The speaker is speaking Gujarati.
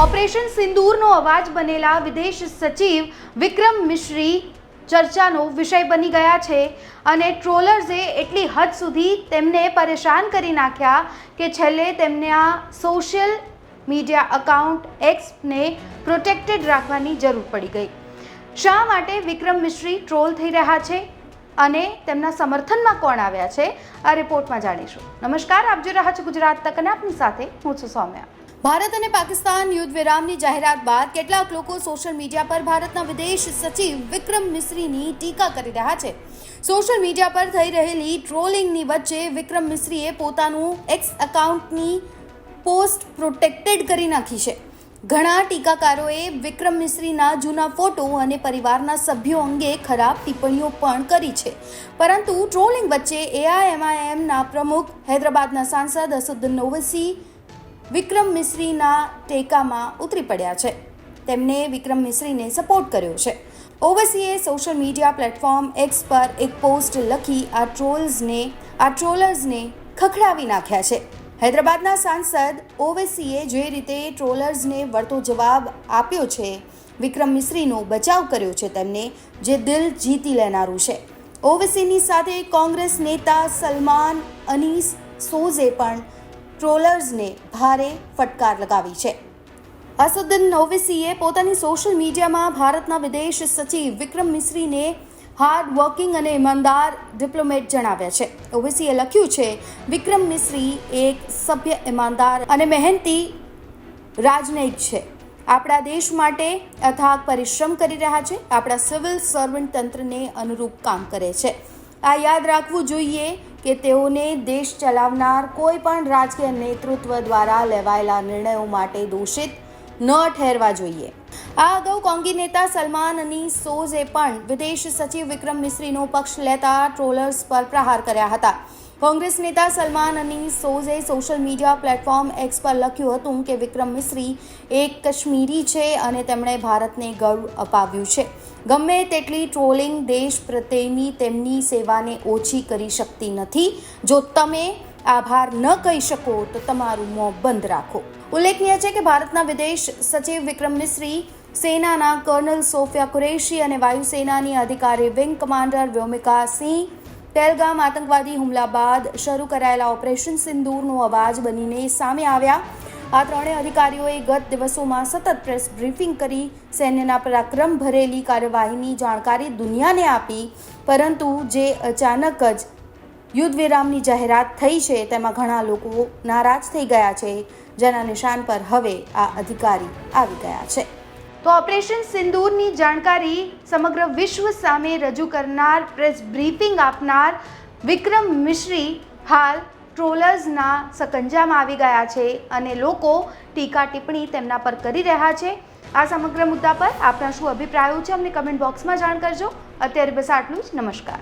ઓપરેશન સિંદૂરનો અવાજ બનેલા વિદેશ સચિવ વિક્રમ મિશ્રી ચર્ચાનો વિષય બની ગયા છે અને ટ્રોલર્સે એટલી હદ સુધી તેમને પરેશાન કરી નાખ્યા કે છેલ્લે તેમના સોશિયલ મીડિયા અકાઉન્ટ એક્સને પ્રોટેક્ટેડ રાખવાની જરૂર પડી ગઈ। શા માટે વિક્રમ મિશ્રી ટ્રોલ થઈ રહ્યા છે અને તેમના સમર્થનમાં કોણ આવ્યા છે આ રિપોર્ટમાં જાણીશું। નમસ્કાર, આપ જોઈ રહ્યા છો ગુજરાત તક અને આપની સાથે હું છું સૌમ્યા। ભારત અને પાકિસ્તાન યુદ્ધ વિરામની જાહેરાત બાદ કેટલાક લોકો સોશિયલ મીડિયા પર ભારતના વિદેશ સચિવ વિક્રમ મિશ્રીની ટીકા કરી રહ્યા છે। સોશિયલ મીડિયા પર થઈ રહેલી ટ્રોલિંગની વચ્ચે વિક્રમ મિશ્રીએ પોતાનું એક્સ એકાઉન્ટની પોસ્ટ પ્રોટેક્ટેડ કરી નાખી છે। ઘણા ટીકાકારોએ વિક્રમ મિશ્રીના જૂના ફોટો અને પરિવારના સભ્યો અંગે ખરાબ ટિપ્પણીઓ પણ કરી છે, પરંતુ ટ્રોલિંગ વચ્ચે એઆઈએમઆઈએમના પ્રમુખ હૈદરાબાદના સાંસદ અસદુદ્દીન ઓવૈસી વિક્રમ મિશ્રીના ટેકામાં ઉતરી પડ્યા છે। તેમણે વિક્રમ મિશ્રીને સપોર્ટ કર્યો છે। ઓવૈસીએ સોશિયલ મીડિયા પ્લેટફોર્મ એક્સ પર એક પોસ્ટ લખી આ ટ્રોલર્સને ખખડાવી નાખ્યા છે। હૈદરાબાદના સાંસદ ઓવૈસીએ જે રીતે ટ્રોલર્સને વળતો જવાબ આપ્યો છે, વિક્રમ મિશ્રીનો બચાવ કર્યો છે તેમને, જે દિલ જીતી લેનારું છે। ઓવૈસીની સાથે કોંગ્રેસ નેતા સલમાન અનીસ સોઝે પણ ટ્રોલર્સને ભારે ફટકાર લગાવી છે। અસદુદ્દીન ઓવૈસીએ પોતાની સોશિયલ મીડિયામાં ભારતના વિદેશ સચિવ વિક્રમ મિશ્રીને હાર્ડ વર્કિંગ અને ઈમાનદાર ડિપ્લોમેટ જણાવ્યા છે। ઓવૈસીએ લખ્યું છે, વિક્રમ મિશ્રી એક સભ્ય, ઈમાનદાર અને મહેનતી રાજનયિક છે। આપણા દેશ માટે અથાગ પરિશ્રમ કરી રહ્યા છે। આપણા સિવિલ સર્વન્ટ તંત્રને અનુરૂપ કામ કરે છે। આ યાદ રાખવું જોઈએ કે તેઓને દેશ ચલાવનાર કોઈ પણ રાજકીય નેતૃત્વ દ્વારા લેવાયેલા નિર્ણયો માટે દોષિત ન ઠેરવા જોઈએ। આ અગાઉ કોંગી નેતા સલમાન અનીસ સોઝે પણ વિદેશ સચિવ વિક્રમ મિશ્રીનો પક્ષ લેતા ટ્રોલર્સ પર પ્રહાર કર્યા હતા। કોંગ્રેસ નેતા સલમાન અનીસ સોઝે સોશિયલ મીડિયા પ્લેટફોર્મ એક્સ પર લખ્યું હતું કે વિક્રમ મિશ્રી એક કાશ્મીરી છે અને તેમણે ભારતને ગૌરવ અપાવ્યું છે। ગમે તેટલી ટ્રોલિંગ દેશ પ્રત્યેની તેમની સેવાને ઓછી કરી શકતી નથી। જો તમે આભાર ન કહી શકો તો તમારું મોં બંધ રાખો। ઉલ્લેખનીય છે કે ભારતના વિદેશ સચિવ વિક્રમ મિશ્રી સેનાના કર્નલ સોફિયા કુરેશી અને વાયુસેનાની અધિકારી વિંગ કમાન્ડર વ્યોમિકા સિંહ પહેલગામ આતંકવાદી હુમલા બાદ શરૂ કરાયેલા ઓપરેશન સિંદૂરનો અવાજ બનીને સામે આવ્યા। આ ત્રણેય અધિકારીઓએ ગત દિવસોમાં સતત પ્રેસ બ્રીફિંગ કરી સૈન્યના પરાક્રમ ભરેલી કાર્યવાહીની જાણકારી દુનિયાને આપી, પરંતુ જે અચાનક જ યુદ્ધ વિરામની જાહેરાત થઈ છે તેમાં ઘણા લોકો નારાજ થઈ ગયા છે, જેના નિશાન પર હવે આ અધિકારી આવી ગયા છે। તો ઓપરેશન સિંદૂરની જાણકારી સમગ્ર વિશ્વ સામે રજૂ કરનાર, પ્રેસ બ્રીફિંગ આપનાર વિક્રમ મિશ્રી હાલ ટ્રોલર્સના સકંજામાં આવી ગયા છે અને લોકો ટીકા ટિપ્પણી તેમના પર કરી રહ્યા છે। આ સમગ્ર મુદ્દા પર આપના શું અભિપ્રાયો છે અમને કમેન્ટ બોક્સમાં જાણ કરજો। અત્યારે બસ આટલું જ। નમસ્કાર।